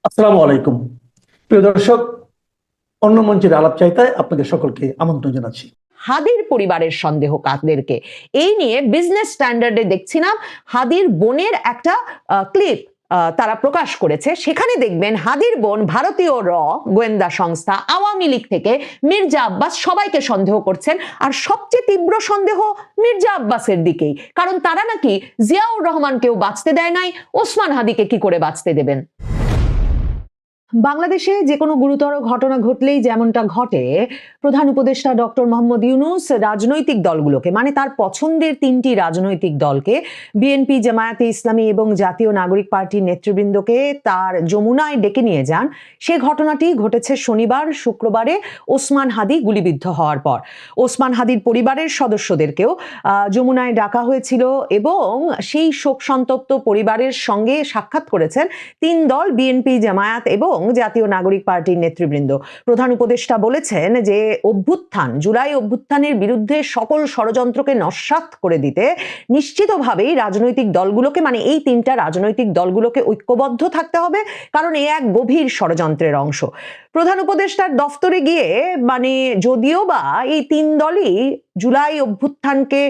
আসসালামু আলাইকুম। প্রিয় দর্শক, অন্য মঞ্চের আলাপ চাইতায় আপনাদের সকলকে আমন্ত্রণ জানাচ্ছি। হাদির পরিবারের সন্দেহ কাদেরকে, এই নিয়ে বিজনেস স্ট্যান্ডার্ডে দেখছিলাম হাদির বোনের একটা ক্লিপ তারা প্রকাশ করেছে। সেখানে দেখবেন হাদির বোন ভারতীয় গোয়েন্দা সংস্থা আওয়ামী লীগ থেকে মির্জা আব্বাস সবাইকে সন্দেহ করছেন, আর সবচেয়ে তীব্র সন্দেহ মির্জা আব্বাসের দিকেই, কারণ তারা নাকি জিয়াউর রহমানকেও বাঁচতে দেয় নাই, ওসমান হাদিকে কি করে বাঁচতে দেবেন। বাংলাদেশে যে কোনো গুরুতর ঘটনা ঘটলেই যেমনটা ঘটে, প্রধান উপদেষ্টা ডক্টর মোহাম্মদ ইউনূস রাজনৈতিক দলগুলোকে, মানে তার পছন্দের তিনটি রাজনৈতিক দলকে, বিএনপি, জামায়াতে ইসলামী এবং জাতীয় নাগরিক পার্টির নেতৃবৃন্দকে তার যমুনায় ডেকে নিয়ে যান। সে ঘটনাটি ঘটেছে শনিবার, শুক্রবারে ওসমান হাদি গুলিবিদ্ধ হওয়ার পর। ওসমান হাদির পরিবারের সদস্যদেরকেও যমুনায় ডাকা হয়েছিল এবং সেই শোক সন্তপ্ত পরিবারের সঙ্গে সাক্ষাৎ করেছেন তিন দল, বিএনপি, জামায়াত এবং জাতীয় নাগরিক পার্টির নেতৃবৃন্দ। প্রধান উপদেষ্টা বলেছেন যে জুলাই অভ্যুত্থানের বিরুদ্ধে সকল ষড়যন্ত্রকে নস্যাৎ করে দিতে নিশ্চিতভাবেই রাজনৈতিক দলগুলোকে, মানে এই তিনটা রাজনৈতিক দলগুলোকে ঐক্যবদ্ধ থাকতে হবে, কারণ এ এক গভীর ষড়যন্ত্রের অংশ। প্রধান উপদেষ্টার দফতরে গিয়ে, মানে যদিও বা এই তিন দলই জুলাই অভ্যুত্থানকে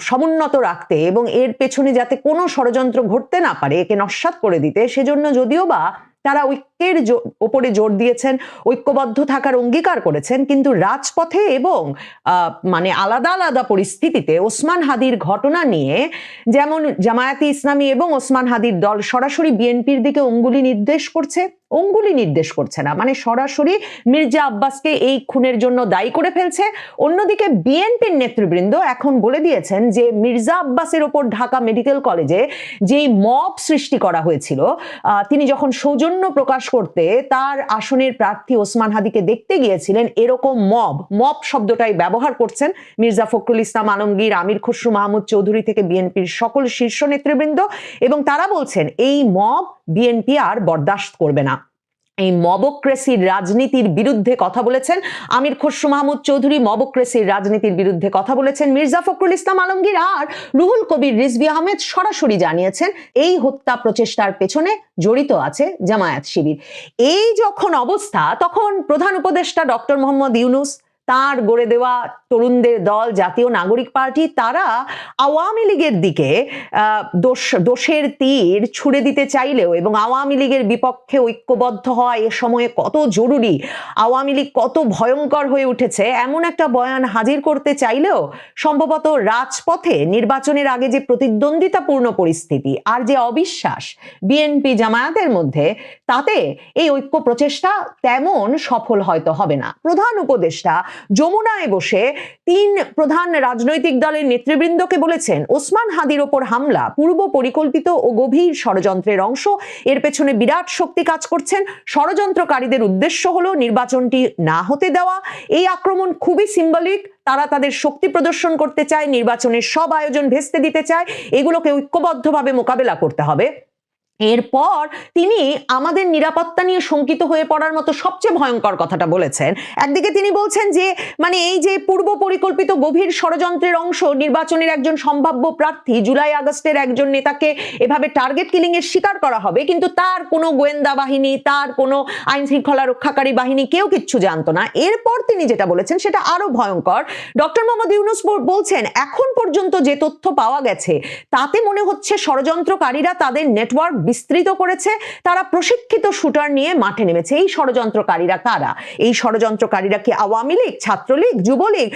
সমুন্নত রাখতে এবং এর পেছনে যাতে কোনো ষড়যন্ত্র ঘটতে না পারে, একে নস্যাৎ করে দিতে, সেজন্য যদিও বা তারা ঐক্যের ওপরে জোর দিয়েছেন, ঐক্যবদ্ধ থাকার অঙ্গীকার করেছেন, কিন্তু রাজপথে এবং মানে আলাদা আলাদা পরিস্থিতিতে ওসমান হাদির ঘটনা নিয়ে যেমন জামায়াতে ইসলামী এবং ওসমান হাদির দল সরাসরি বিএনপির দিকে অঙ্গুলি নির্দেশ করছে না, মানে সরাসরি মির্জা আব্বাসকে এই খুনের জন্য দায়ী করে ফেলছে। অন্যদিকে বিএনপির নেতৃবৃন্দ এখন বলে দিয়েছেন যে মির্জা আব্বাসের ওপর ঢাকা মেডিকেল কলেজে যেই মব সৃষ্টি করা হয়েছিল, তিনি যখন সৌজন্য প্রকাশ করতে তার আসনের প্রার্থী ওসমান হাদিকে দেখতে গিয়েছিলেন, এরকম মব শব্দটাই ব্যবহার করছেন মির্জা ফখরুল ইসলাম আলমগীর, আমির খসরু মাহমুদ চৌধুরী থেকে বিএনপির সকল শীর্ষ নেতৃবৃন্দ, এবং তারা বলছেন এই মব বিএনপি আর বরদাস্ত করবে না। এই মবক্রেসির রাজনীতির বিরুদ্ধে কথা বলেছেন আমির খসরু মাহমুদ চৌধুরী, মবক্রেসির রাজনীতির বিরুদ্ধে কথা বলেছেন মির্জা ফখরুল ইসলাম আলমগীর, আর রুহুল কবির রিজভী আহমেদ সরাসরি জানিয়েছেন এই হত্যা প্রচেষ্টার পেছনে জড়িত আছে জামায়াত শিবির। এই যখন অবস্থা, তখন প্রধান উপদেষ্টা ডক্টর মোহাম্মদ ইউনূস, তার গড়ে দেওয়া তরুণদের দল জাতীয় নাগরিক পার্টি, তারা আওয়ামী লীগের দিকে দোষের তীর ছুড়ে দিতে চাইলেও এবং আওয়ামী লীগের বিপক্ষে ঐক্যবদ্ধ হওয়া এ সময়ে কত জরুরি, আওয়ামী লীগ কত ভয়ঙ্কর হয়ে উঠেছে, এমন একটা বয়ান হাজির করতে চাইলেও সম্ভবত রাজপথে নির্বাচনের আগে যে প্রতিদ্বন্দ্বিতাপূর্ণ পরিস্থিতি আর যে অবিশ্বাস বিএনপি জামায়াতের মধ্যে, তাতে এই ঐক্য প্রচেষ্টা তেমন সফল হয়তো হবে না। প্রধান উপদেষ্টা যমুনায় বসে তিন প্রধান রাজনৈতিক দলের নেতৃবৃন্দকে বলেছেন ওসমান হাদির ওপর হামলা পূর্ব পরিকল্পিত ও গভীর ষড়যন্ত্রের অংশ, এর পেছনে বিরাট শক্তি কাজ করছেন, ষড়যন্ত্রকারীদের উদ্দেশ্য হলো নির্বাচনটি না হতে দেওয়া, এই আক্রমণ খুবই সিম্বলিক, তারা তাদের শক্তি প্রদর্শন করতে চায়, নির্বাচনের সব আয়োজন ভেস্তে দিতে চায়, এগুলোকে ঐক্যবদ্ধভাবে মোকাবেলা করতে হবে। এরপর তিনি আমাদের নিরাপত্তা নিয়ে শঙ্কিত হয়ে পড়ার মতো সবচেয়ে ভয়ঙ্কর কথাটা বলেছেন। একদিকে তিনি বলছেন যে মানে এই যে পূর্ব পরিকল্পিত গভীর ষড়যন্ত্রের অংশ, নির্বাচনের একজন সম্ভাব্য প্রার্থী, জুলাই আগস্টের একজন নেতাকে এভাবে টার্গেট কিলিং এর শিকার করা হবে, কিন্তু তার কোনো গোয়েন্দা বাহিনী, তার কোনো আইন শৃঙ্খলা রক্ষাকারী বাহিনী কেউ কিচ্ছু জানতো না। এরপর তিনি যেটা বলেছেন সেটা আরো ভয়ঙ্কর। ডক্টর মোহাম্মদ ইউনূস বলছেন এখন পর্যন্ত যে তথ্য পাওয়া গেছে তাতে মনে হচ্ছে ষড়যন্ত্রকারীরা তাদের নেটওয়ার্ক বিস্তৃত করেছে, তারা প্রশিক্ষিত শুটার নিয়ে মাঠে নেমেছে। এই ষড়যন্ত্রকারীরা কারা? এই ষড়যন্ত্রকারীরা কি আওয়ামী লীগ, ছাত্রলীগ, যুবলীগ?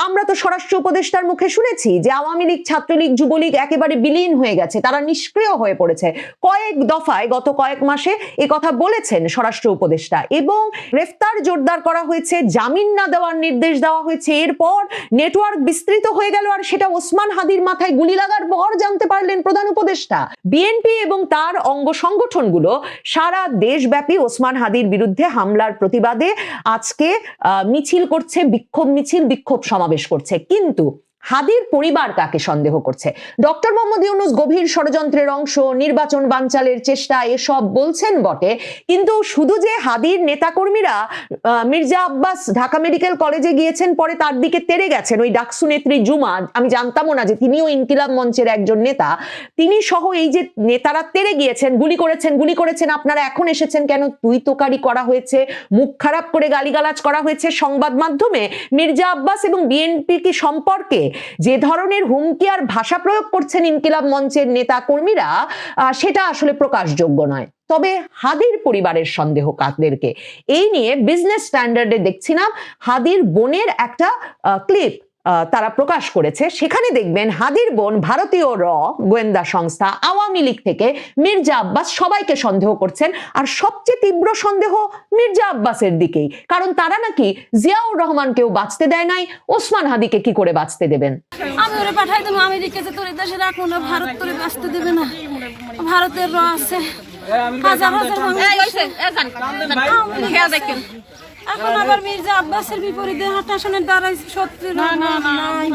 আমরা তো স্বরাষ্ট্র উপদেষ্টার মুখে শুনেছি যে আওয়ামী লীগ, ছাত্রলীগ, যুবলীগ একেবারে বিলীন হয়ে গেছে, তারা নিষ্ক্রিয় হয়ে পড়েছে। কয়েক দফায় গত কয়েক মাসে এ কথা বলেছেন স্বরাষ্ট্র উপদেষ্টা, এবং গ্রেফতার জোরদার করা হয়েছে, জামিন না দেওয়ার নির্দেশ দেওয়া হয়েছে। এরপর নেটওয়ার্ক বিস্তৃত হয়ে গেল, আর সেটা ওসমান হাদির মাথায় গুলি লাগার পর জানতে পারলেন প্রধান উপদেষ্টা। বিএনপি এবং তার অঙ্গ সংগঠনগুলো সারা দেশব্যাপী ওসমান হাদির বিরুদ্ধে হামলার প্রতিবাদে আজকে মিছিল করছে, বিক্ষোভ মিছিল, বিক্ষোভ সমাবেশ করছে। কিন্তু হাদির পরিবার কাকে সন্দেহ করছে? ডক্টর মোহাম্মদ ইউনূস গভীর ষড়যন্ত্রের অংশ, নির্বাচন বানচালের চেষ্টা, এসব বলছেন বটে, কিন্তু শুধু যে হাদির নেতাকর্মীরা মির্জা আব্বাস ঢাকা মেডিকেল কলেজে গিয়েছেন পরে তার দিকে তেড়ে গেছেন, ওই ডাকসু নেত্রী জুমা, আমি জানতামও না যে তিনিও ইনকিলাব মঞ্চের একজন নেতা, তিনি সহ এই যে নেতারা তেড়ে গিয়েছেন, গুলি করেছেন, আপনারা এখন এসেছেন কেন, তুই তোকারি করা হয়েছে, মুখ খারাপ করে গালিগালাজ করা হয়েছে সংবাদ মাধ্যমে, মির্জা আব্বাস এবং বিএনপি কি সম্পর্কে যে ধরনের হুমকি আর ভাষা প্রয়োগ করছেন ইনকিলাব মঞ্চের নেতা কর্মীরা, সেটা আসলে প্রকাশযোগ্য নয়। তবে হাদির পরিবারের সন্দেহ কাদেরকে, এই নিয়ে বিজনেস স্ট্যান্ডার্ডে দেখছিলাম হাদির বোনের একটা ক্লিপ তারা প্রকাশ করেছে। সেখানে দেখবেন হাদির বোন ভারতীয় গোয়েন্দা সংস্থা, আওয়ামী লীগ থেকে মির্জা আব্বাস সবাইকে সন্দেহ করছেন, আর সবচেয়ে তীব্র সন্দেহ মির্জা আব্বাসের দিকেই, কারণ তারা নাকি জিয়াউর রহমানকেও বাঁচতে দেয় নাই, ওসমান হাদিকে কি করে বাঁচতে দেবেন? আমি ওরে পাঠাই দেবো আমেরিকাতে, তোর দেশে রাখবো না, ভারত তোরে বাঁচতে দেবে না, ভারতের আছে হাজার হাজার এখন আবার মির্জা আব্বাসের বিপরীতে হাঁটাশনের দ্বারাই শত্রুর অভাব নাই।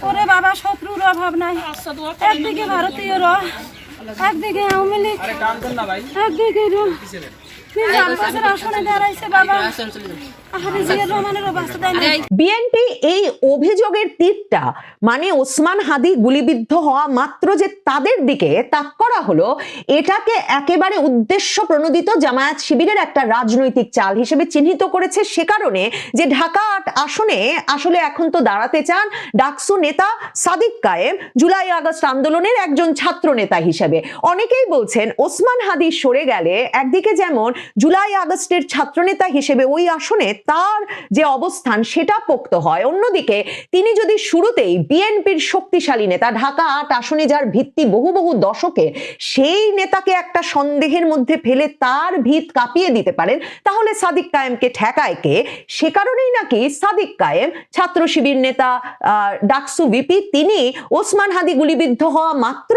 ওরে বাবা, শত্রুর অভাব নাই। একদিকে ভারতীয় একদিকে আওয়ামী লীগ, একদিকে মির্জা আব্বাসের আসনে দাঁড়াইছে বাবা। বিএনপি এই অভিযোগের তীরটা, মানে ওসমান হাদি গুলিবিদ্ধ হওয়া মাত্র যে তাদের দিকে তাক করা হলো, এটাকে একেবারে উদ্দেশ্য প্রণোদিত জামায়াত শিবিরের একটা রাজনৈতিক চাল হিসেবে চিহ্নিত করেছে, সে কারণে যে ঢাকা ৮ আসনে আসলে এখন তো দাঁড়াতে চান ডাকসু নেতা সাদিক কায়েম, জুলাই আগস্ট আন্দোলনের একজন ছাত্র নেতা হিসেবে। অনেকেই বলছেন ওসমান হাদি সরে গেলে একদিকে যেমন জুলাই আগস্টের ছাত্রনেতা হিসেবে ওই আসনে তার যে অবস্থান সেটা পোক্ত হয়, অন্যদিকে তিনি যদি শুরুতেই বিএনপির শক্তিশালী নেতা, ঢাকা ৮ আসনে যার ভিত্তি বহু বহু দশকের, সেই নেতাকে একটা সন্দেহের মধ্যে ফেলে তার ভিত কাঁপিয়ে দিতে পারেন, তাহলে সাদিক কায়েমকে ঠেকায় কে? সে কারণেই নাকি সাদিক কায়েম, ছাত্র শিবির নেতা, ডাকসু ভিপি, তিনি ওসমান হাদি গুলিবিদ্ধ হওয়া মাত্র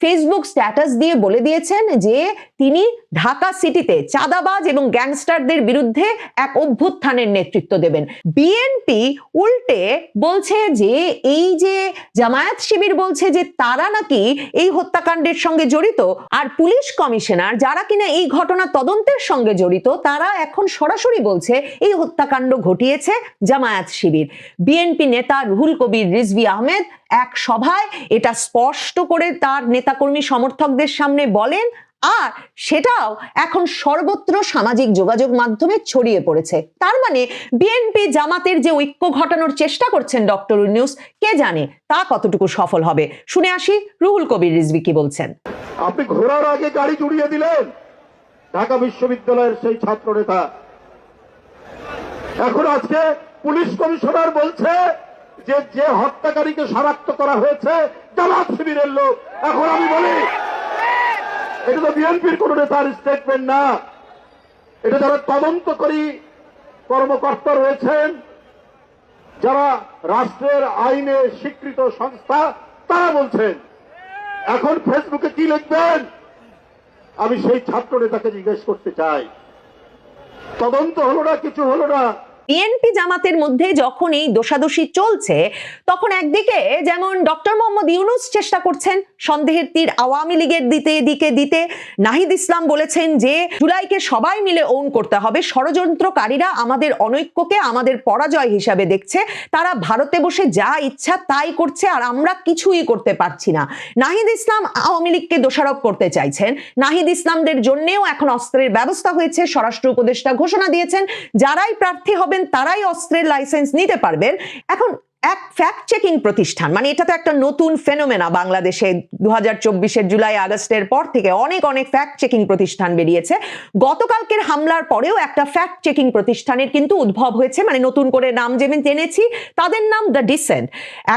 ফেসবুক স্ট্যাটাস দিয়ে বলে দিয়েছেন যে তিনি ঢাকা সিটিতে চাঁদাবাজ এবং গ্যাংস্টারদের বিরুদ্ধে এক অভ্যুত্থানের নেতৃত্ব দেবেন। বিএনপি উল্টে বলছে যে এই যে জামায়াত শিবির বলছে যে তারা নাকি এই হত্যাকাণ্ডের সঙ্গে জড়িত, আর পুলিশ কমিশনার যারা কিনা এই ঘটনা তদন্তের সঙ্গে জড়িত, তারা এখন সরাসরি বলছে এই হত্যাকাণ্ড ঘটিয়েছে জামায়াত শিবির। বিএনপি নেতা রুহুল কবির রিজভী আহমেদ এক সভায় এটা স্পষ্ট করে তার নেতাকর্মী সমর্থকদের সামনে বলেন, আর সেটাও এখন সর্বত্র সামাজিক যোগাযোগ মাধ্যমে ছড়িয়ে পড়েছে। তার মানে বিএনপি জামাতের যে ঐক্য ঘটানোর চেষ্টা করছেন ডক্টর ইউনূস, কে জানে তা কতটুকু সফল হবে। শুনে আসি রুহুল কবির রিজভী কি বলছেন। আপনি ঘোরার আগে গাড়ি জুড়িয়ে দিলেন ঢাকা বিশ্ববিদ্যালয়ের সেই ছাত্র নেতা, এখন আজকে পুলিশ কমিশনার বলছে যে যে হত্যাকারীকে শনাক্ত করা হয়েছে জামাত শিবিরের লোক। এখন আমি বলি, এটা তো বিএনপির কোন নেতার স্টেটমেন্ট না, এটা যারা তদন্তকারী কর্মকর্তা রয়েছেন, যারা রাষ্ট্রের আইনে স্বীকৃত সংস্থা, তারা বলছেন। এখন ফেসবুকে কি লিখবেন আমি সেই ছাত্র নেতাকে জিজ্ঞেস করতে চাই। তদন্ত হলো না, কিছু হলো না। বিএনপি জামাতের মধ্যে যখন এই দোষাদোষি চলছে, তখন একদিকে যেমন ডক্টর মোহাম্মদ ইউনূস চেষ্টা করছেন সন্দেহের তীর আওয়ামী লীগের দিতে, নাহিদ ইসলাম বলেছেন যে জুলাইকে সবাই মিলে ওন করতে হবে, ষড়যন্ত্রকারীরা আমাদের অনৈক্যকে আমাদের পরাজয় হিসাবে দেখছে, তারা ভারতে বসে যা ইচ্ছা তাই করছে আর আমরা কিছুই করতে পারছি না। নাহিদ ইসলাম আওয়ামী লীগকে দোষারোপ করতে চাইছেন। নাহিদ ইসলামদের জন্যও এখন অস্ত্রের ব্যবস্থা হয়েছে, স্বরাষ্ট্র উপদেষ্টা ঘোষণা দিয়েছেন যারাই প্রার্থী হবে তারাই অস্ত্রের লাইসেন্স নিতে পারবেন। এখন এক ফ্যাক্ট চেকিং প্রতিষ্ঠান, মানে এটা তো একটা নতুন ফেনোমেনা বাংলাদেশে, 2024-এর জুলাই আগস্টের পর থেকে অনেক ফ্যাক্ট চেকিং প্রতিষ্ঠান বেরিয়েছে। গতকালকের হামলার পরেও একটা ফ্যাক্ট চেকিং প্রতিষ্ঠানের কিন্তু উদ্ভব হয়েছে, মানে নতুন করে নাম যেমন জেনেছি, তাদের নাম দ্য ডিসেন্ট।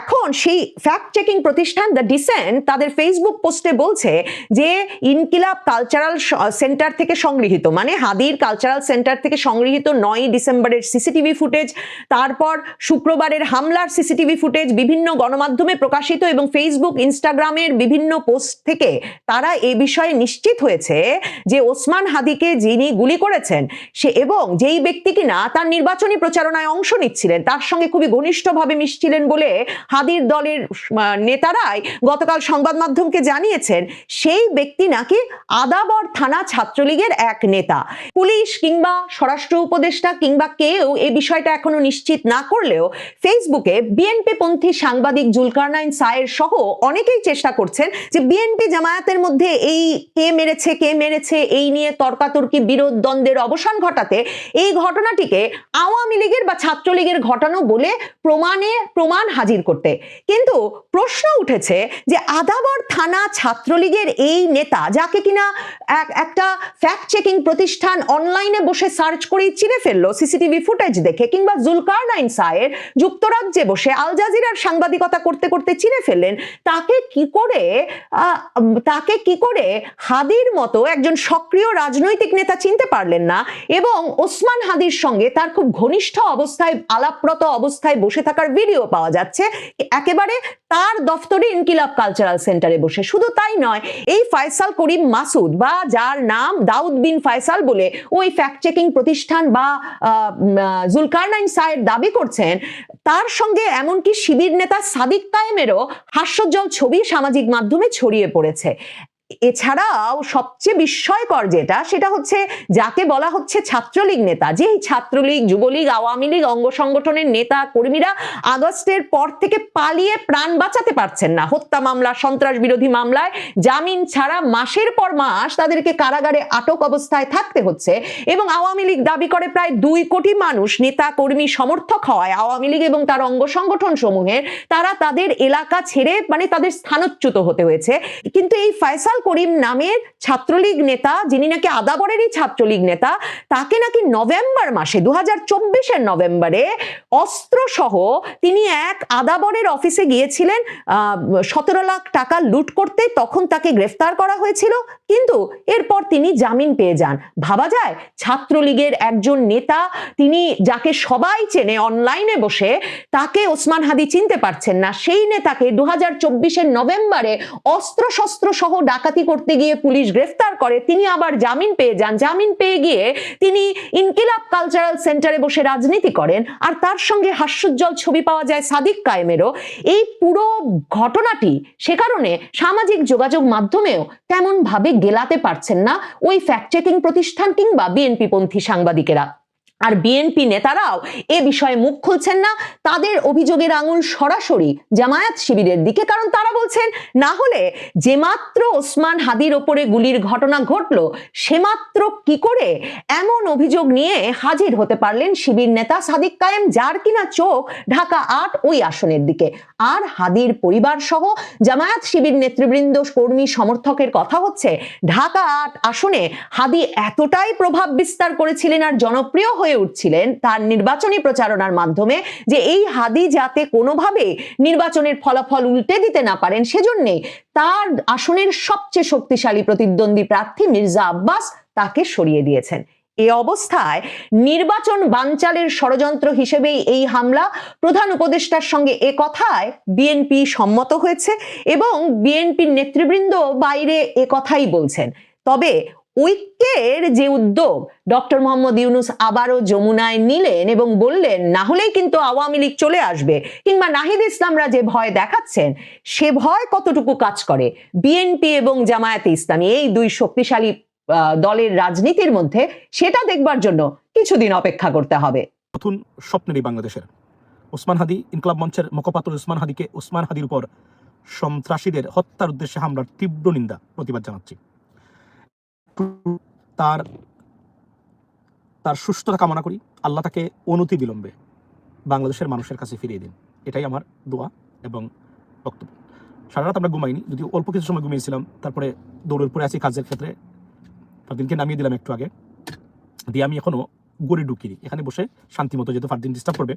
এখন সেই ফ্যাক্ট চেকিং প্রতিষ্ঠান দ্য ডিসেন্ট তাদের ফেসবুক পোস্টে বলছে যে ইনকিলাব কালচারাল সেন্টার থেকে সংগৃহীত, মানে হাদির কালচারাল সেন্টার থেকে সংগৃহীত 9 ডিসেম্বরের সিসিটিভি ফুটেজ, তারপর শুক্রবারের হামলার সিসিটিভি ফুটেজ, বিভিন্ন গণমাধ্যমে প্রকাশিত এবং ফেসবুক, ইনস্টাগ্রামের বিভিন্ন পোস্ট থেকে তারা এই বিষয়ে নিশ্চিত হয়েছে যে ওসমান হাদিকে যিনি গুলি করেছেন সে এবং যেই ব্যক্তি কিনা তার নির্বাচনী প্রচারণায় অংশ নিচ্ছিলেন তার সঙ্গে খুবই ঘনিষ্ঠভাবে মিশছিলেন বলে হাদির দলের নেতারাই গতকাল সংবাদ মাধ্যমকে জানিয়েছেন, সেই ব্যক্তি নাকি আদাবর থানা ছাত্রলীগের এক নেতা। পুলিশ কিংবা স্বরাষ্ট্র উপদেষ্টা কিংবা কেউ এই বিষয়টা এখনো নিশ্চিত না করলেও ফেসবুকে বিএনপি পন্থী সাংবাদিক জুলকারনাইন সায়ের সহ অনেকেই চেষ্টা করছেন যে বিএনপি জামায়াতের মধ্যে এই কে মেরেছে এই নিয়ে তর্কাতর্কি, বিরোধ, দ্বন্দ্বের অবসান ঘটাতে এই ঘটনাটিকে আওয়ামী লীগের বা ছাত্রলীগের ঘটানো বলে প্রমাণ হাজির করতে। কিন্তু প্রশ্ন উঠেছে যে আদাবর থানা ছাত্রলীগের এই নেতা, যাকে কিনা একটা ফ্যাক্ট চেকিং প্রতিষ্ঠান অনলাইনে বসে সার্চ করেই চিনে ফেললো সিসিটিভি ফুটেজ দেখে, কিংবা জুলকারনাইন সায়ের যুক্তরাজ্যে বসে আল জাজিরার সাংবাদিকতা করতে করতে চিনে ফেললেন, তাকে কি করে হাদির মতো একজন সক্রিয় রাজনৈতিক নেতা চিনতে পারলেন না এবং ওসমান হাদির সঙ্গে তার খুব ঘনিষ্ঠ অবস্থায়, আলাপরত অবস্থায় বসে থাকার ভিডিও পাওয়া যাচ্ছে একেবারে তার দফতরে ইনকিলাব কালচারাল সেন্টারে বসে। শুধু তাই নয়, এই ফয়সাল করিম মাসুদ বা যার নাম দাউদ বিন ফয়সাল বলে ওই ফ্যাক্ট চেকিং প্রতিষ্ঠান বা জুলকারনাইন সায়ের দাবি করছেন, তার সঙ্গে এমনকি শিবির নেতা সাদিক কায়েমেরও হাস্যোজ্জ্বল ছবি সামাজিক মাধ্যমে ছড়িয়ে পড়েছে। এছাড়াও সবচেয়ে বিস্ময়কর সেটা হচ্ছে যাকে বলা হচ্ছে ছাত্রলীগ নেতা, যেই ছাত্রলীগ, যুবলীগ, আওয়ামী লীগ অঙ্গ সংগঠনের নেতা কর্মীরা আগস্টের পর থেকে পালিয়ে প্রাণ বাঁচাতে পারছেন না, হত্যা মামলা, সন্ত্রাস বিরোধী মামলায় জামিন ছাড়া মাসের পর মাস তাদেরকে কারাগারে আটক অবস্থায় থাকতে হচ্ছে এবং আওয়ামী লীগ দাবি করে প্রায় 2 কোটি মানুষ নেতা কর্মী সমর্থক হওয়ায় আওয়ামী লীগ এবং তার অঙ্গ সংগঠন সমূহের তারা তাদের এলাকা ছেড়ে তাদের স্থানচ্যুত হতে হয়েছে। কিন্তু এই ফয়সাল করিম নামের ছাত্রলীগ নেতা, যিনি নাকি আদাবরেরই ছাত্রলীগ নেতা, তাকে নাকি নভেম্বর মাসে 2024-এর নভেম্বরে অস্ত্র সহ তিনি এক আদাবরের অফিসে গিয়েছিলেন 17 লাখ টাকা লুট করতে, তখন তাকে গ্রেফতার করা হয়েছিল, কিন্তু এরপর তিনি জামিন পেয়ে যান। ভাবা যায় ছাত্রলীগের একজন নেতা, তিনি যাকে সবাই চেনে অনলাইনে বসে, তাকে ওসমান হাদি চিনতে পারছেন না, সেই নেতাকে 2024-এর নভেম্বরে অস্ত্র শস্ত্র সহ ডাকাতি করতে গিয়ে পুলিশ গ্রেফতার করে, তিনি আবার জামিন পেয়ে যান। জামিন পেয়ে গিয়ে তিনি ইনকিলাব কালচারাল সেন্টারে বসে রাজনীতি করেন, আর তার সঙ্গে হাস্যোজ্জ্বল ছবি পাওয়া যায় সাদিক কায়েমেরও। এই পুরো ঘটনাটি সে কারণে সামাজিক যোগাযোগ মাধ্যমেও তেমন ভাবে গেলাতে পারছেন না ওই ফ্যাক্ট চেকিং প্রতিষ্ঠান কিংবা বিএনপি পন্থী সাংবাদিকেরা। আর বিএনপি নেতারাও এ বিষয়ে মুখ খুলছেন না, তাদের অভিযোগের আঙুল সরাসরি জামায়াত শিবিরের দিকে, কারণ তারা বলছেন না হলে যে মাত্র ওসমান হাদির ওপরে গুলির ঘটনা ঘটলো সে মাত্র কি করে এমন অভিযোগ নিয়ে হাজির হতে পারলেন শিবির নেতা সাদিক কায়েম, যার কিনা চোখ ঢাকা 8 ওই আসনের দিকে। আর হাদির পরিবার সহ জামায়াত শিবির নেতৃবৃন্দ, কর্মী, সমর্থকের কথা হচ্ছে ঢাকা 8 আসনে হাদি এতটাই প্রভাব বিস্তার করেছিলেন আর জনপ্রিয় হয়ে উঠছিলেন তার নির্বাচনী প্রচারণার মাধ্যমে যে এই হাদি যাতে কোনোভাবে নির্বাচনের ফলাফল উল্টে দিতে না পারেন, সেজন্যে তার আসনের সবচেয়ে শক্তিশালী প্রতিদ্বন্দ্বী প্রার্থী মির্জা আব্বাস তাকে সরিয়ে দিয়েছেন। এই অবস্থায় নির্বাচন বানচালের ষড়যন্ত্র হিসেবেই এই হামলা। প্রধান উপদেষ্টার সঙ্গে এ কথায় বিএনপি সম্মত হয়েছে এবং বিএনপির নেতৃবৃন্দ বাইরে এ কথাই বলছেন। তবে ঐক্যের যে উদ্যোগ ডক্টর মোহাম্মদ ইউনূস আবারও যমুনায় নিলেন এবং বললেন না হলেই কিন্তু আওয়ামী লীগ চলে আসবে, কিংবা নাহিদ ইসলামরা যে ভয় দেখাচ্ছেন সে ভয় কতটুকু কাজ করে বিএনপি এবং জামায়াতে ইসলামী এই 2 শক্তিশালী দলের রাজনীতির মধ্যে, সেটা দেখবার জন্য কিছুদিন অপেক্ষা করতে হবে। নতুন স্বপ্নেরই বাংলাদেশের ওসমান হাদি ইনকলাব মঞ্চের মুখপাত্র ওসমান হাদির উপর সন্ত্রাসীদের হত্যার উদ্দেশ্যে হামলার তীব্র নিন্দা, প্রতিবাদ জানাচ্ছি। তার সুস্থতা কামনা করি, আল্লাহ তাকে অনতি বিলম্বে বাংলাদেশের মানুষের কাছে ফিরিয়ে দিন, এটাই আমার দোয়া এবং বক্তব্য। সারা রাত আমরা ঘুমাইনি, যদিও অল্প কিছু সময় ঘুমিয়েছিলাম, তারপরে দৌড়ের পরে আছি কাজের ক্ষেত্রে। ফারদিনকে নামিয়ে দিলাম একটু আগে দিয়ে, আমি এখনো গড়ে ঢুকিনি, এখানে বসে শান্তি মতো, যেহেতু ফারদিন ডিস্টার্ব করবে,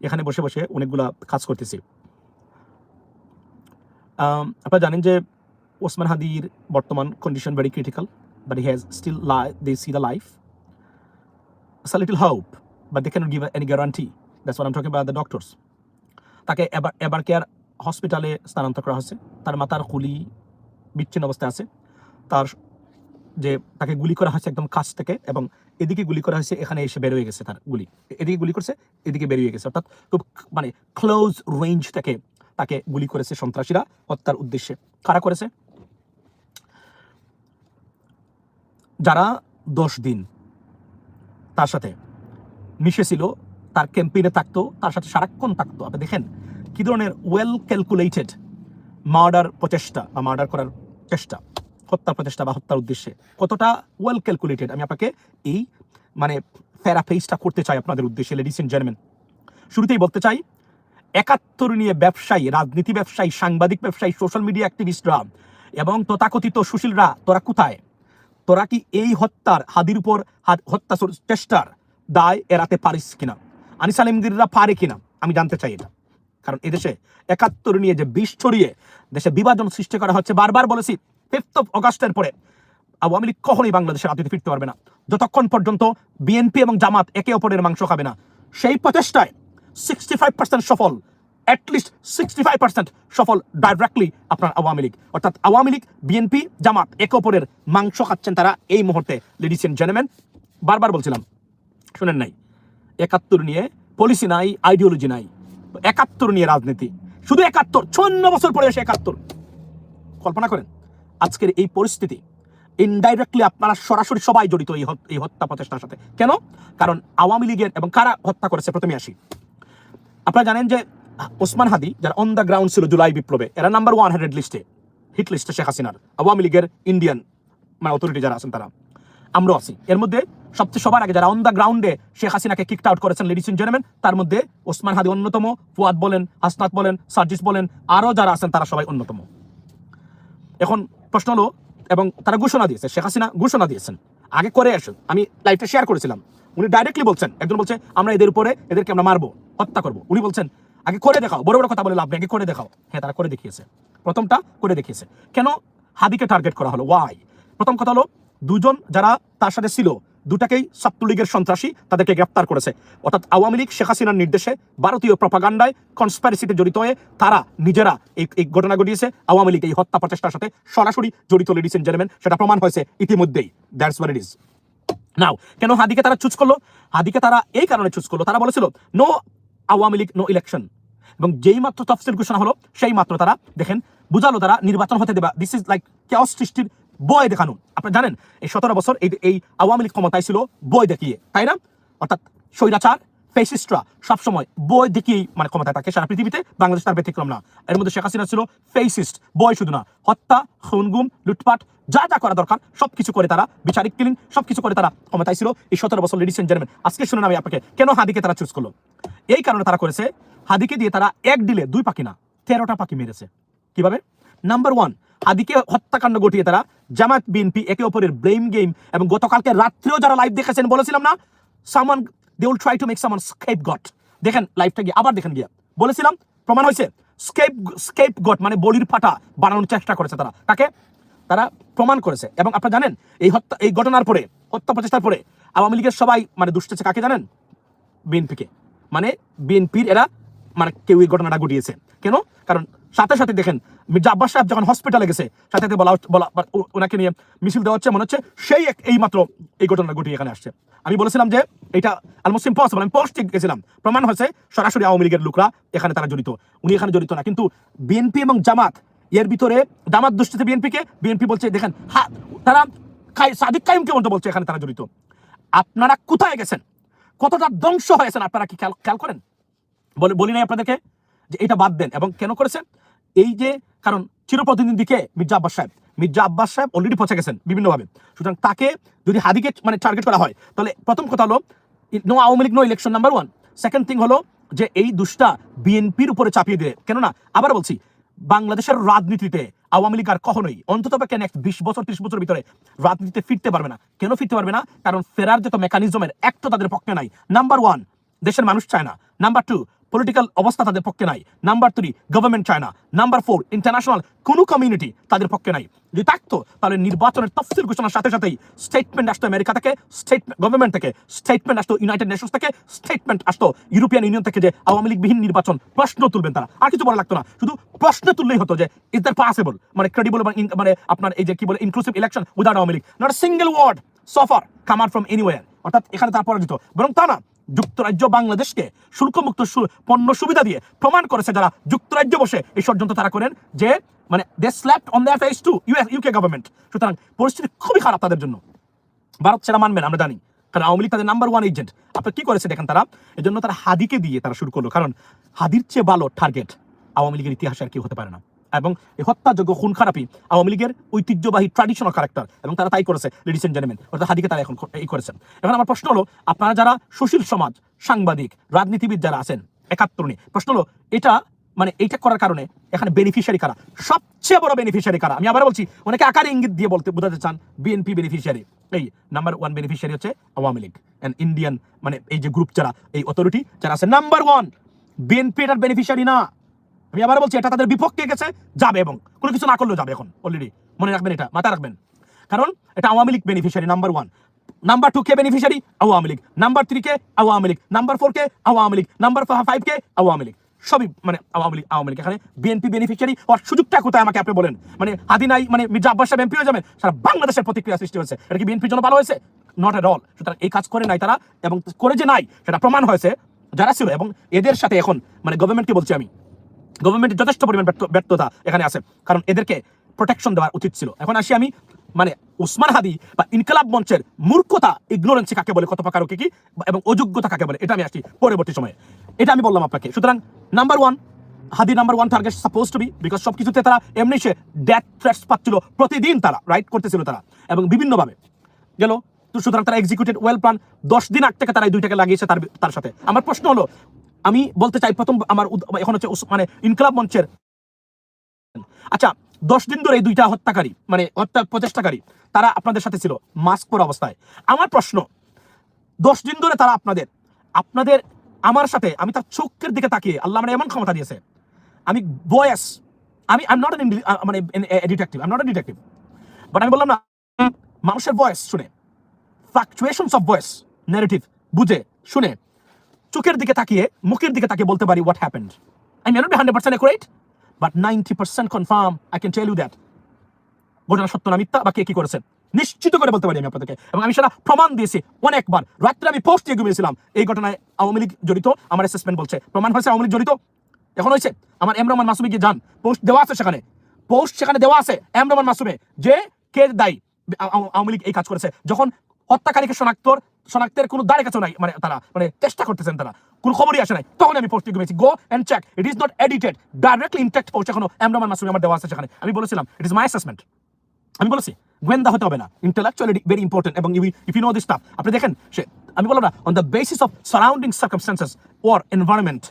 এখানে বসে বসে অনেকগুলা কাজ করতেছি। আপনারা জানেন যে ওসমান হাদির বর্তমান condition very critical, but he has still they see the life. It's a little hope, but they cannot give any guarantee. That's what I'm talking about, the doctors. তাকে এবার কেয়ার হসপিটালে স্থানান্তর করা হয়েছে। তার মাথার খুলি বিচ্ছিন্ন অবস্থায় আছে, তার যে তাকে গুলি করা হয়েছে একদম কাছ থেকে, এবং এদিকে গুলি করা হয়েছে, এখানে এসে বেরোয় গেছে তার গুলি, এদিকে গুলি করছে, এদিকে বেরিয়ে গেছে, অর্থাৎ খুব মানে ক্লোজ রেঞ্জ থেকে তাকে গুলি করেছে সন্ত্রাসীরা হত্যার উদ্দেশ্যে। কারা করেছে? যারা 10 দিন তার সাথে মিশেছিল, তার ক্যাম্পেইনে থাকতো, তার সাথে সারাক্ষণ থাকতো। আপনি দেখেন কি ধরনের ওয়েল ক্যালকুলেটেড মার্ডার প্রচেষ্টা বা মার্ডার করার চেষ্টা, হত্যা প্রচেষ্টা বা হত্যার উদ্দেশ্যে কতটা ওয়েল ক্যালকুলেটেড। আমি আপনাকে এই মানে প্যারাফ্রেজটা করতে চাই আপনাদের উদ্দেশ্যে, লেডিস এন্ড জেন্টলম্যান। শুরুতেই বলতে চাই, 71 নিয়ে ব্যবসায়ী, রাজনীতি ব্যবসায়ী, সাংবাদিক ব্যবসায়ী, সোশ্যাল মিডিয়া অ্যাক্টিভিস্টরা এবং তথাকথিত সুশীলরা, তোরা কোথায়? তোরা কি এই হত্যার, হাদির উপর হত্যা চেষ্টার দায় এড়াতে পারিস কিনা? আনিস আলমগীররা পারে কিনা আমি জানতে চাই এটা। কারণ এদেশে 71 নিয়ে যে বিষ ছড়িয়ে দেশে বিভাজন সৃষ্টি করা হচ্ছে, বারবার বলেছি 5 অগাস্টের পরে আওয়ামী লীগ কখনোই বাংলাদেশের রাজনীতি ফিরতে পারবে না যতক্ষণ পর্যন্ত বিএনপি এবং জামাত একে অপরের মাংস খাবে না। সেই প্রচেষ্টায় 65% সফল, অ্যাটলিস্ট 65% সফল ডাইরেক্টলি আপনার আওয়ামী লীগ, অর্থাৎ আওয়ামী লীগ, বিএনপি, জামাত একে অপরের মাংস খাচ্ছেন তারা এই মুহূর্তে। লেডিস এন্ড জেন্টলম্যান, বারবার বলছিলাম, শুনেন নাই, 71 নিয়ে পলিসি নাই, আইডিওলজি নাই, 71 নিয়ে রাজনীতি, শুধু 71, 56 বছর পরে এসে 71। কল্পনা করেন আজকের এই পরিস্থিতি। ইনডাইরেক্টলি আপনারা সরাসরি সবাই জড়িত এই হত্যা প্রচেষ্টার সাথে। কেন? কারণ আওয়ামী লীগের, এবং কারা হত্যা করেছে প্রথমে আসি। আপনারা জানেন যে ওসমান হাদি, যারা অন দ্য গ্রাউন্ড ছিল জুলাই বিপ্লবে, এরা নাম্বার 100 লিস্টে, হিট লিস্টে শেখ হাসিনার, আওয়ামী লীগের ইন্ডিয়ান মানে অথরিটি যারা আছেন তারা, আমরাও আছি এর মধ্যে। সবচেয়ে সবার আগে যারা অন দ্য গ্রাউন্ডে শেখ হাসিনাকে কিকড আউট করেছেন, লেডিস এন্ড জেন্টলম্যান, তার মধ্যে ওসমান হাদি অন্যতম, ফুয়াদ বলেন, হাসনাত বলেন, সার্জিস বলেন, আরও যারা আছেন তারা সবাই অন্যতম। এখন প্রশ্ন হলো, এবং তারা ঘোষণা দিয়েছে, শেখ হাসিনা ঘোষণা দিয়েছেন আগে করে আসুন। আমি লাইভটা শেয়ার করেছিলাম, উনি ডাইরেক্টলি বলছেন, একজন বলছে আমরা এদের উপরে, এদেরকে আমরা মারবো, হত্যা করবো। উনি বলছেন আগে করে দেখাও, বড় বড় কথা বলে লাভ নেই, আগে করে দেখাও। হ্যাঁ, তারা করে দেখিয়েছে, প্রথমটা করে দেখিয়েছে। কেন হাদিকে টার্গেট করা হলো? ওয়াই? প্রথম কথা হলো, দুজন যারা তার সাথে ছিল, দুটাকেই ছাত্রলীগের সন্ত্রাসী, তাদেরকে গ্রেপ্তার করেছে। অর্থাৎ আওয়ামী লীগ শেখ হাসিনার নির্দেশে ভারতীয় প্রপাগান্ডায়, কনস্পাইরেসিতে জড়িত হয়ে তারা নিজেরা এই ঘটনা ঘটিয়েছে। আওয়ামী লীগ এই হত্যা প্রচেষ্টার সাথে সরাসরি জড়িত, লেডিস এন্ড জেন্টলম্যান, সেটা প্রমাণ হয়েছে ইতিমধ্যেই। That's what it is. Now, কেন হাদিকে তারা চুজ করলো? হাদিকে তারা এই কারণে চুজ করলো, তারা বলেছিল no Awami League, no election. এবং যেই মাত্র তফসিল ঘোষণা হলো, সেই মাত্র তারা দেখেন বুঝালো তারা নির্বাচন হতে দেবা। দিস ইজ লাইক কেওস সৃষ্টির বয় দেখানো। আপনারা জানেন এই 17 বছর এই আওয়ামী লীগ ক্ষমতায় ছিল বয় দেখিয়ে, তাই না? অর্থাৎ স্বৈরাচার, ফেসিস্টরা সবসময় বয় দেখিয়েই মানে ক্ষমতায় থাকে সারা পৃথিবীতে, বাংলাদেশ তার ব্যতিক্রম না। এর মধ্যে শেখ হাসিনা ছিল ফেসিস্ট, বয় শুধু না, হত্যা, খুন-গুম, লুটপাট, যা যা করা দরকার সবকিছু করে তারা, বিচারিক কিলিং সবকিছু করে তারা ক্ষমতায় ছিল এই 17 বছর। লেডিস এন্ড জেন্টলম্যান, আজকে শুনুন আমি আপনাকে কেন হাদিকে তারা চুজ করলো। এই কারণে তারা করেছে, হাদিকে দিয়ে তারা এক ডিলে 2 পাখি না 13টা পাখি মেরেছে। কিভাবে? নাম্বার 1, হাদিকে হত্যাকাণ্ড ঘটিয়ে তারা জামাত, বিএনপি একে অপরের ব্লেম গেম, এবং গতকালকে রাত্রেও যারা লাইভ দেখেছেন বলেছিলাম না, someone they will try to make someone scapegoat. দেখেন লাইভটা গিয়ে, আবার দেখেন গিয়া, বলেছিলাম, প্রমাণ হয়েছে। স্কেপগট মানে বলির ফাটা বানানোর চেষ্টা করেছে তারা। তাকে তারা প্রমাণ করেছে। এবং আপনারা জানেন এই ঘটনার পরে, হত্যা প্রচেষ্টার পরে আওয়ামী লীগের সবাই মানে দুষ্টেছে কাকে জানেন? বিএনপিকে। মানে বিএনপির এরা মানে কেউ এই ঘটনাটা ঘটিয়েছে। কেন? কারণ সাথে সাথে দেখেন মির্জা আব্বাস সাহেব যখন হসপিটালে গেছে, সাথে সাথে বলা ওনাকে নিয়ে মিছিল দেওয়া হচ্ছে, মনে হচ্ছে সেই এই মাত্র এই ঘটনা ঘটিয়ে এখানে আসছে। আমি বলেছিলাম যে এটা অলমোস্ট ইম্পসিবল, আমি পোস্ট গেছিলাম, প্রমাণ হয়েছে সরাসরি আওয়ামী লীগের লোকরা এখানে তারা জড়িত। উনি এখানে জড়িত না, কিন্তু বিএনপি এবং জামাত এর ভিতরে, জামাত দুষ্টিতে বিএনপিকে, বিএনপি বলছে দেখেন তারা সাদিক কাইমকে মতো বলছে এখানে তারা জড়িত। আপনারা কোথায় গেছেন? কতটা ধ্বংস হয়েছেন আপনারা কি খেয়াল করেন? বলি নাই আপনাদেরকে যে এটা বাদ দেন। এবং কেন করেছে? এই যে কারণ চিরপ্রতিনিধিকে মির্জা আব্বাস সাহেব অলরেডি পৌঁছে গেছেন বিভিন্নভাবে। সুতরাং তাকে যদি হাদিকে মানে টার্গেট করা হয়, তাহলে প্রথম কথা হলো no Awami League, no election, number 1। Second thing হলো যে এই দুষ্টা বিএনপির উপরে চাপিয়ে দেয়। কেননা আবার বলছি, বাংলাদেশের রাজনীতিতে আওয়ামী লীগ আর কখনোই অন্তত নেক্সট 20 বছর 30 বছর ভিতরে রাজনীতিতে ফিরতে পারবে না। কেন ফিরতে পারবে না? কারণ ফেরার যত মেকানিজমের একটা তাদের পক্ষে নাই। নাম্বার 1, দেশের মানুষ চায় না। নাম্বার 2, পলিটিক্যাল অবস্থা তাদের পক্ষে নাই। নাম্বার 3 গভর্নমেন্ট চায় না। নাম্বার 4 ইন্টারন্যাশনাল কোনো কমিউনিটি তাদের পক্ষে নাই। যদি থাকতো তাহলে নির্বাচনের তফসিল ঘোষণার সাথে সাথেই স্টেটমেন্ট আসতো আমেরিকা থেকে, গভর্নমেন্ট থেকে স্টেটমেন্ট আসতো, ইউনাইটেড নেশনস থেকে স্টেটমেন্ট আসতো, ইউরোপিয়ান ইউনিয়ন থেকে যে আওয়ামী লীগবিহীন নির্বাচন প্রশ্ন তুলবেন তারা। আর কিছু বলা লাগতো না, শুধু প্রশ্ন তুললেই হতো যে ইজ দ্যাট পসিবল, মানে ক্রেডিবল, মানে আপনার এই যে কি বলে inclusive election without Awami League. Not a single word so far come out from anywhere. অর্থাৎ এখানে তারা পরাজিত। বরং তা না, যুক্তরাজ্য বাংলাদেশকে শুল্কমুক্ত পণ্য সুবিধা দিয়ে প্রমাণ করেছে যারা যুক্তরাজ্য বসে এই ষড়যন্ত্র তারা করেন যে মানে they slapped on their face to UK government. সুতরাং পরিস্থিতি খুবই খারাপ তাদের জন্য। ভারত সেটা মানবেন আমরা জানি, কারণ আওয়ামী লীগ তাদের নাম্বার 1 এজেন্ট। আপনার কি করেছে দেখেন তারা, এই জন্য তারা হাদিকে দিয়ে তারা শুরু করলো, কারণ হাদির চেয়ে ভালো টার্গেট আওয়ামী লীগের ইতিহাসে আর কেউ হতে পারে না। এবং এই হত্যাযোগ্য খুন খারাপি আওয়ামী লীগের ঐতিহ্যবাহী ট্র্যাডিশনাল ক্যারেক্টার, এবং তারা তাই করেছে লেডিস এন্ড জেন্টলম্যান। অর্থাৎ হাদিকে তারা এখন এই করেছেন। এখন আমার প্রশ্ন হলো, আপনারা যারা সুশীল সমাজ, সাংবাদিক, রাজনীতিবিদ যারা আছেন 71 নিয়ে, প্রশ্ন হলো এটা মানে এইটা করার কারণে এখানে বেনিফিশিয়ারি কারা, সবচেয়ে বড় বেনিফিশিয়ারি কারা? আমি আবার বলছি, অনেকে আকারে ইঙ্গিত দিয়ে বোঝাতে চান বিএনপি বেনিফিশিয়ারি। এই নাম্বার 1 বেনিফিশিয়ারি হচ্ছে আওয়ামী লীগ এন্ড ইন্ডিয়ান, মানে এই যে গ্রুপ যারা, এই অথরিটি যারা আছে নাম্বার 1। বিএনপি এটার বেনিফিশিয়ারি না। আমি আবার বলছি, এটা তাদের বিপক্ষে গেছে, যাবে, এবং কোনো কিছু না করলেও যাবে। এখন অলরেডি মনে রাখবেন, এটা মাথায় রাখবেন, কারণ এটা Awami League beneficiary number 1। Number 2 কে বেনিফিশিয়ারি আওয়ামী লীগ, নাম্বার 3 কে আওয়ামী লীগ, নাম্বার 4 কে আওয়ামী লীগ, নাম্বার 5 কে আওয়ামী লীগ, সবই মানে আওয়ামী লীগ। এখানে বিএনপি বেনিফিশিয়ারি হওয়ার সুযোগটা কোথায় আমাকে আপনি বলেন? মানে হাদি নাই, মানে মির্জা আব্বাস সাহেব এমপি হয়ে যাবেন, সারা বাংলাদেশের প্রতিক্রিয়া সৃষ্টি হয়েছে। এটা কি বিএনপির জন্য ভালো হয়েছে? Not at all. সুতরাং এই কাজ করে নাই তারা, এবং করে যে নাই সেটা প্রমাণ হয়েছে যারা ছিল। এবং এদের সাথে এখন মানে গভর্নমেন্টকে বলছি আমি, গভর্নমেন্টের যথেষ্ট পরিমাণ ব্যর্থতা এখানে আছে, কারণ এদেরকে প্রোটেকশন দেওয়া উচিত ছিল। এখন আসি আমি মানে উসমান হাদি বা ইনকলাব মঞ্চের মূর্খতা, ইগনোরেন্সি কাকে বলে, কত প্রকার কি, এবং অযোগ্যতা কাকে বলে, এটা আমি আসছি পরবর্তী সময়ে। এটা আমি বললাম আপনাকে। সুতরাং number 1 Hadi number 1 target suppose to be, because সবকিছুতে তারা এমনি সে ডেথ থ্রেটস পাচ্ছিল প্রতিদিন, তারা রাইট করতেছিল তারা, এবং বিভিন্নভাবে গেল। তো সুতরাং তারা এক্সিকিউটেড ওয়েল প্ল্যান। 10 দিন আগ থেকে তারা এই দুইটাকে লাগিয়েছে তার সাথে। আমার প্রশ্ন হলো, আমি বলতে চাই প্রথম আমার এখন হচ্ছে মানে ইনকলাব মঞ্চের, আচ্ছা 10 দিন ধরে এই দুইটা হত্যাকারী, মানে হত্যা প্রচেষ্টাকারী, তারা আপনাদের সাথে ছিল মাস্ক পরা অবস্থায়। আমার প্রশ্ন, 10 দিন ধরে তারা আপনাদের আমার সাথে, আমি তার চোখের দিকে তাকিয়ে, আল্লাহ আমার এমন ক্ষমতা দিয়েছে, আমি ভয়েস, আমি আই এম নট মানে detective, I am not a detective, but আমি বললাম না, মানুষের ভয়েস শুনে, ফ্লাকচুয়েশনস অফ ভয়েস, ন্যারেটিভ বুঝে শুনে, চোখের দিকে তাকিয়ে, মুখের দিকে তাকিয়ে বলতে পারি what happened. I may not be 100% accurate, but 90% confirm I can tell you that ঘটনা সত্য না মিথ্যা, বা কে কি করেছে নিশ্চিত করে বলতে পারি আমি আপনাদেরকে। এবং আমি সেটা প্রমাণ দিয়েছি অনেকবার। রাত্রে আমি পোস্ট দিয়ে ঘুমিয়েছিলাম, এই ঘটনায় আওয়ামী লীগ জড়িত, আমার অ্যাসেসমেন্ট বলছে প্রমাণ হয়েছে আওয়ামী লীগ জড়িত। এখন হয়েছে আমার এম রহমান মাসুমে গিয়ে যান, পোস্ট দেওয়া আছে সেখানে, দেওয়া আছে এম রহমান মাসুমে যে কে দায়ী, আওয়ামী লীগ এই কাজ করেছে। যখন হত্যাকারীকে শনাক্তের কোনো দাঁড়ে কাছে নাই, মানে তারা মানে চেষ্টা করতেছেন, তারা কোনো খবরই আসে নাই, তখন আমি পোস্ট দিয়ে ঘুমিয়েছি। Go and check, it is not edited, directly intact post এখনো এম রহমান মাসুমে আমার দেওয়া আছে সেখানে। আমি বলেছিলাম ইট ইজ মাই অ্যাসেসমেন্ট। আমি বলেছি গোয়েন্দা হতে হবে না, ইন্টেলেকচুয়ালি ভেরি ইম্পর্টেন্ট, এবং if you know this stuff, আপনি দেখেন সে, আমি বললাম না, on the basis of surrounding circumstances or environment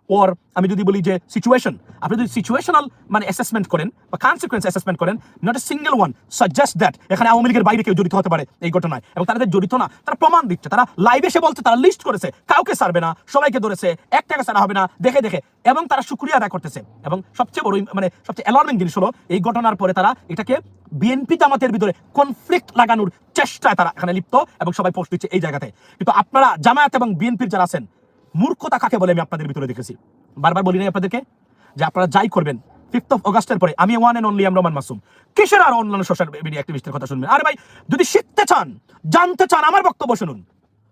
or, আমি যদি বলি যে সিচুয়েশন, আপনি যদি সিচুয়েশনাল মানে অ্যাসেসমেন্ট করেন বা কনসিকুয়েন্স অ্যাসেসমেন্ট করেন, not a single one suggest that এখানে আওয়ামী লীগের বাইরে কেউ জড়িত হতে পারে এই ঘটনায়। এবং তাদের জড়িত না, তারা প্রমাণ দিচ্ছে, তারা লাইভ এসে বলছে, তারা লিস্ট করেছে, কাউকে ছাড়বে না, সবাইকে ধরেছে, একটাকে ছাড়া হবে না, দেখে দেখে, এবং তারা শুকরিয়া আদায় করতেছে। এবং সবচেয়ে বড় মানে সবচেয়ে অ্যালার্মিং জিনিস হলো, এই ঘটনার পরে তারা এটাকে বিএনপি জামাতের ভিতরে কনফ্লিক্ট লাগানোর চেষ্টায় তারা এখানে লিপ্ত, এবং সবাই পোস্ট দিচ্ছে এই জায়গাতে। কিন্তু আপনারা জামায়াত এবং বিএনপির যারা আছেন, মূর্খতা কাকে বলে আমি আপনাদের ভিতরে দেখেছি। বারবার বলি নাই আপনাদেরকে যে আপনারা যাই করবেন 5th of August-এর পরে আমি one and only M Rahman Masum, কিসের আর অন্যান্য সোশ্যাল মিডিয়া অ্যাক্টিভিস্টের কথা শুনবেন? আরে ভাই, যদি শিখতে চান, জানতে চান, আমার বক্তব্য শুনুন,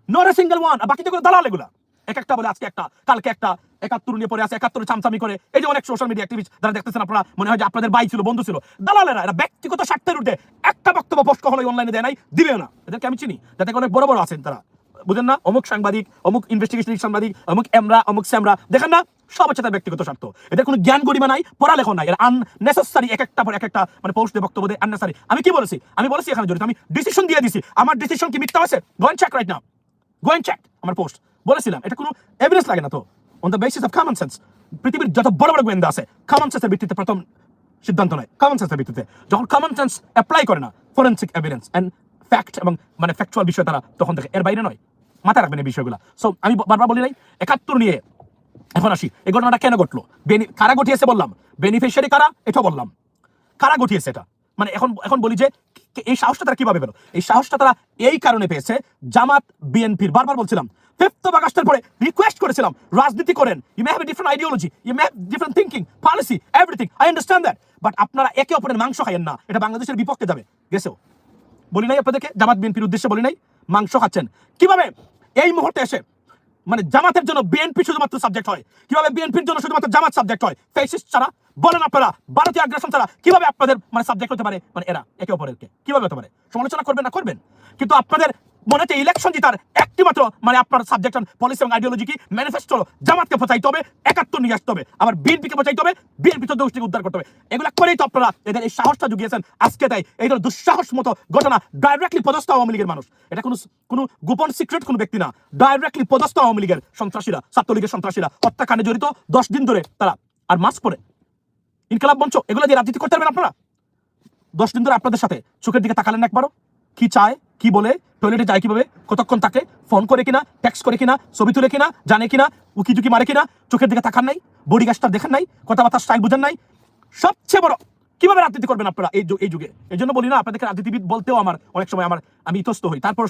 নট এ সিঙ্গেল ওয়ান। বাকি যেগুলো দালাল, এগুলা এক একটা বলে, আজকে একটা, কালকে একটা, 71 নিয়ে পরে আছে, 71 চামচামি করে। এই যে অনেক সোশ্যাল মিডিয়া অ্যাক্টিভিস্ট যারা দেখতেছেন, আপনারা মনে হয় যে আপনাদের ভাই ছিল, বন্ধু ছিল, দালালেরা। এরা ব্যক্তিগত স্বার্থের উঠে একটা বক্তব্য পোস্ট কখনোই অনলাইনে দেয় নাই, দিবেও না। এদেরকে আমি চিনি, যাতে অনেক বড় বড় আছেন তারা, বুঝেন না, অমুক সাংবাদিক, অমুক ইনভেস্টিগেশন সাংবাদিক, অমুক এমরা, অমুক স্যামরা, দেখেন না, সব হচ্ছে তার ব্যক্তিগত স্বার্থ। এদের কোনো জ্ঞান গরিমা নাই, পড়ালেখা নাই, এরা আননেসেসারি এক একটা পর এক একটা মানে পোস্ট দিয়ে বক্তব্য দেয়, আননেসেসারি। আমি কি বলেছি? আমি বলেছি এখানে জড়িত, আমি ডিসিশন দিয়ে দিছি, আমার ডিসিশন কি মিথ্যা হয়েছে? Go and check right now, go and check আমার পোস্ট। বলেছিলাম, এটা কোনো এভিডেন্স লাগে না তো, on the basis of common sense. পৃথিবীর যত বড় বড় গোয়েন্দা আছে, কমন সেন্সের ভিত্তিতে প্রথম সিদ্ধান্ত নেয়, কমন সেন্সের ভিত্তিতে। যখন কমন সেন্স অ্যাপ্লাই করে না, ফরেনসিক এভিডেন্স এন্ড ফ্যাক্ট এবং মানে ফ্যাকচুয়াল বিষয় তারা তখন দেখে, এর বাইরে নয়। মাথায় রাখবেন এই বিষয়গুলো। সো আমি বারবার বলি নাই 71 নিয়ে এখন আসি, এই ঘটনাটা কেন ঘটলো, কারা ঘটিয়েছে বললাম, বেনিফিশিয়ারি কারা এটাও বললাম, কারা ঘটিয়েছে এটা। মানে এখন বলি যে এই সাহসটা তারা কিভাবে পেল? এই সাহসটা তারা এই কারণে পেয়েছে, জামাত বিএনপির, বারবার বলছিলাম 5th of August পরে রিকোয়েস্ট করেছিলাম, রাজনীতি করেন, you may have a different ideology, you may have different thinking, policy, everything, I understand that, but আপনারা একে অপরের মাংস খাইয়েন না, এটা বাংলাদেশের বিপক্ষে যাবে। গেছেও বলি নাই আপনাদেরকে, জামাত বিএনপির উদ্দেশ্যে বলি নাই, মাংস খাচ্ছেন কিভাবে এই মুহূর্তে এসে, মানে জামাতের জন্য বিএনপি শুধুমাত্র সাবজেক্ট হয়, কিভাবে বিএনপির জন্য শুধুমাত্র জামাত সাবজেক্ট হয়, ফ্যাসিস্ট ছাড়া বলেন আপনারা, ভারতীয় আগ্রাসন ছাড়া কিভাবে আপনাদের মানে সাবজেক্ট হতে পারে, মানে এরা একে অপরকে কিভাবে হতে পারে? সমালোচনা করবেন না করবেন, কিন্তু আপনাদের মনে হচ্ছে ইলেকশন জিতার একটি মাত্র মানে আপনার সাবজেক্ট পলিসি এবং আইডিওলজি কি, ম্যানিফেস্টো জামাতকে পচাইতে হবে, 71 নিয়ে আসতে হবে, আবার বিএনপিকে পচাইতে হবে, বিএনপি তো দোষটিকে উদ্ধার করতে হবে। এগুলা করেই তো আপনারা এদের এই সাহসটা জুগিয়েছেন। আজকে তাই এই ধরনের দুঃসাহস মতো ঘটনা ডাইরেক্টলি পদস্থ আওয়ামী লীগের মানুষ, এটা কোনো গোপন সিক্রেট কোনো ব্যক্তি না, ডাইরেক্টলি পদস্থ আওয়ামী লীগের সন্ত্রাসীরা, ছাত্রলীগের সন্ত্রাসীরা হত্যাকাণ্ডে জড়িত 10 দিন ধরে তারা, আর মাস্ক পরে ইনকিলাব মঞ্চ, এগুলো দিয়ে রাজনীতি করতে পারবেন আপনারা? 10 দিন ধরে আপনাদের সাথে চোখের দিকে তাকালেন একবারও? কি চায়, কি বলে, টয়লেটে যায় কিভাবে, কতক্ষণ তাকে ফোন করে কিনা, টেক্সট করে কিনা, ছবি তুলে কিনা, জানে কিনা, উকি ঝুঁকি মারে কিনা, চোখের দিকে তাকান নাই, বডি গাছটা দেখেন নাই, কথাবার্তার স্টাইল বুঝেন নাই। সবচেয়ে বড় কিভাবে রাজনীতি করবেন আপনারা এই যুগে? এই জন্য বলি না, আপনাদেরকে রাজনীতিবিদ বলতেও আমার অনেক সময় আমি ইতস্ত হই। তারপর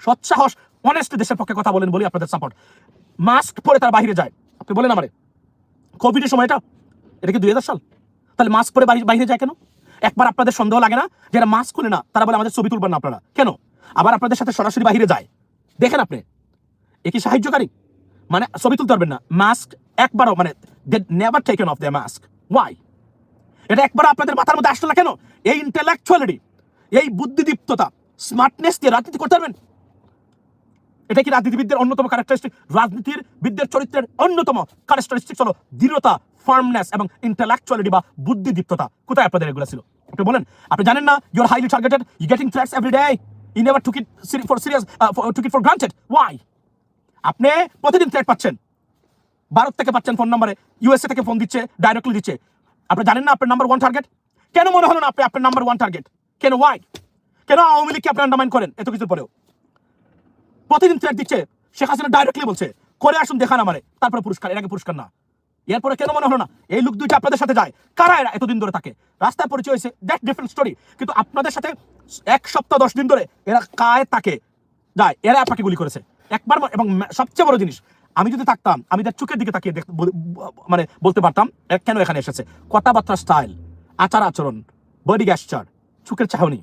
সৎসাহস অনেস্ট দেশের পক্ষে কথা বলেন বলি আপনাদের সাপোর্ট। মাস্ক পরে তারা বাইরে যায়, আপনি বলেন আমারে কোভিডের সময় এটা কি 2000 সাল? তাহলে মাস্ক পরে বাইরে যায় কেন? একবার আপনাদের সন্দেহ লাগে না যে এরা মাস্ক খুলে না, তারা বলে আমাদের ছবি তুলবেন না আপনারা কেন? আবার আপনাদের সাথে সরাসরি বাইরে যায়, দেখেন আপনি এ কি সাহায্যকারী? মানে ছবি তুলতে পারবেন না, মাস্ক একবারও, মানে they never taken off their mask. Why? এটা একবার আপনাদের মাথার মধ্যে আসলো না কেন? এই ইন্টেলেকচুয়ালিটি, এই বুদ্ধিদীপ্ততা, স্মার্টনেস দিয়ে রাজনীতি করতে পারবেন? এটা কি রাজনীতিবিদদের অন্যতম ক্যারেক্টারিস্টিক? রাজনীতিবিদদের চরিত্রের অন্যতম ক্যারেক্টারিস্টিক হলো দৃঢ়তা, ফার্মনেস এবং ইন্টেলেকচুয়ালিটি বা বুদ্ধিদীপ্ততা। কোথায় আপনাদের এগুলো ছিল? আপনি বলেন, আপনি জানেন না you are highly targeted, you getting threats every day, you never took it for granted. Why? আপনি প্রতিদিন থ্রেট পাচ্ছেন, ভারত থেকে পাচ্ছেন ফোন নাম্বারে, ইউএসএ থেকে ফোন দিচ্ছে, ডাইরেক্টলি দিচ্ছে। আপনি জানেন না আপনার নাম্বার 1 টার্গেট? কেন মনে হলো না আপনি আপনার নাম্বার 1 টার্গেট? কেন? ওয়াই? কেন আওয়ামী লীগকে আপনি আন্ডারমাইন করেন এত কিছুর পরেও? প্রতিদিন থ্রেট দিচ্ছে, শেখ হাসিনা ডাইরেক্টলি বলছে করে আসুন দেখান আমারে, তারপরে পুরস্কার, এর আগে পুরস্কার না। এরপরে কেন মনে হলো না এই লোক দুইটা আপনাদের সাথে যায়? কারা এরা এতদিন ধরে থাকে? রাস্তায় পরিচয় হয়েছে, দ্যাট ডিফারেন্ট স্টোরি, কিন্তু আপনাদের সাথে 1 সপ্তাহ 10 দিন ধরে এরা কায় তাকে যায়, এরা আপনাকে গুলি করেছে একবার। এবং সবচেয়ে বড় জিনিস, আমি যদি থাকতাম আমি তার চোখের দিকে তাকিয়ে মানে বলতে পারতাম কেন এখানে এসেছে। কথাবার্তা স্টাইল, আচার আচরণ, বডি গ্যাস্টার, চোখের চাহনি,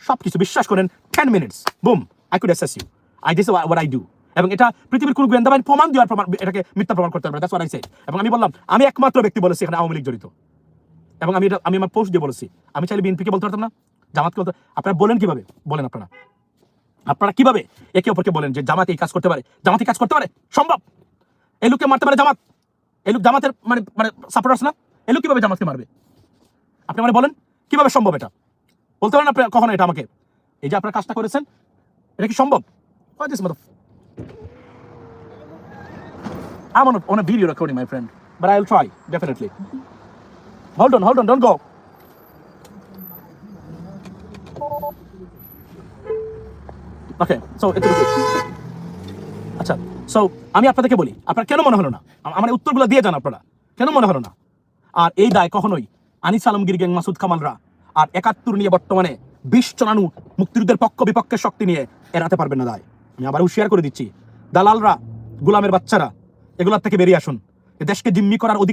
সবকিছু বিশ্বাস করেন 10 minutes boom, I could assess you, I this what I do. এবং এটা পৃথিবীর কোন গোয়েন্দা বাহিনী প্রমাণ দেওয়ার এটাকে মিথ্যা প্রমাণ করতে পারবে। That's what I said. এবং আমি বললাম আমি একমাত্র ব্যক্তি বলেছি এখানে আওয়ামী লীগ জড়িত, এবং আমি আমার পোস্ট দিয়ে বলেছি। আমি চাইলে বিএনপিকে বলতে পারতাম না, জামাতকে বলতে। আপনারা বলেন কিভাবে? বলেন আপনারা কিভাবে একে অপরকে বলেন যে জামাত এই কাজ করতে পারে, জামাত এই কাজ করতে পারে? সম্ভব? এই লোককে মারতে পারে জামাত? এই লোক জামাতের মানে সাপোর্টার্স না? এই লোক কিভাবে জামাতকে মারবে? আপনি মানে বলেন কিভাবে সম্ভব? এটা বলতে পারেন আপনি কখনো এটা আমাকে? এই যে আপনারা কাজটা করেছেন, এটা কি সম্ভব? I'm on a video recording, my friend, but I'll try definitely. Hold on, don't go. Okay, so it's okay. আচ্ছা, সো আমি আপনাদেরকে বলি, আপনার কেন মনে হলো না? আমার উত্তরগুলো দিয়ে যান আপনারা, কেন মনে হলো না? আর এই দায় কখনোই আনিস আলমগীর গ্যাং, মাসুদ কামালরা আর 71 নিয়ে বর্তমানে 20 জনানু মুক্তিযুদ্ধের পক্ষ বিপক্ষের শক্তি নিয়ে এড়াতে পারবেন না দায়। আমি আবার হুঁশিয়ার করে দিচ্ছি, দালালরা, গোলামের বাচ্চারা, এগুলোর থেকে বেরিয়ে আসুন। দেশকে জিম্মি করার অধিকার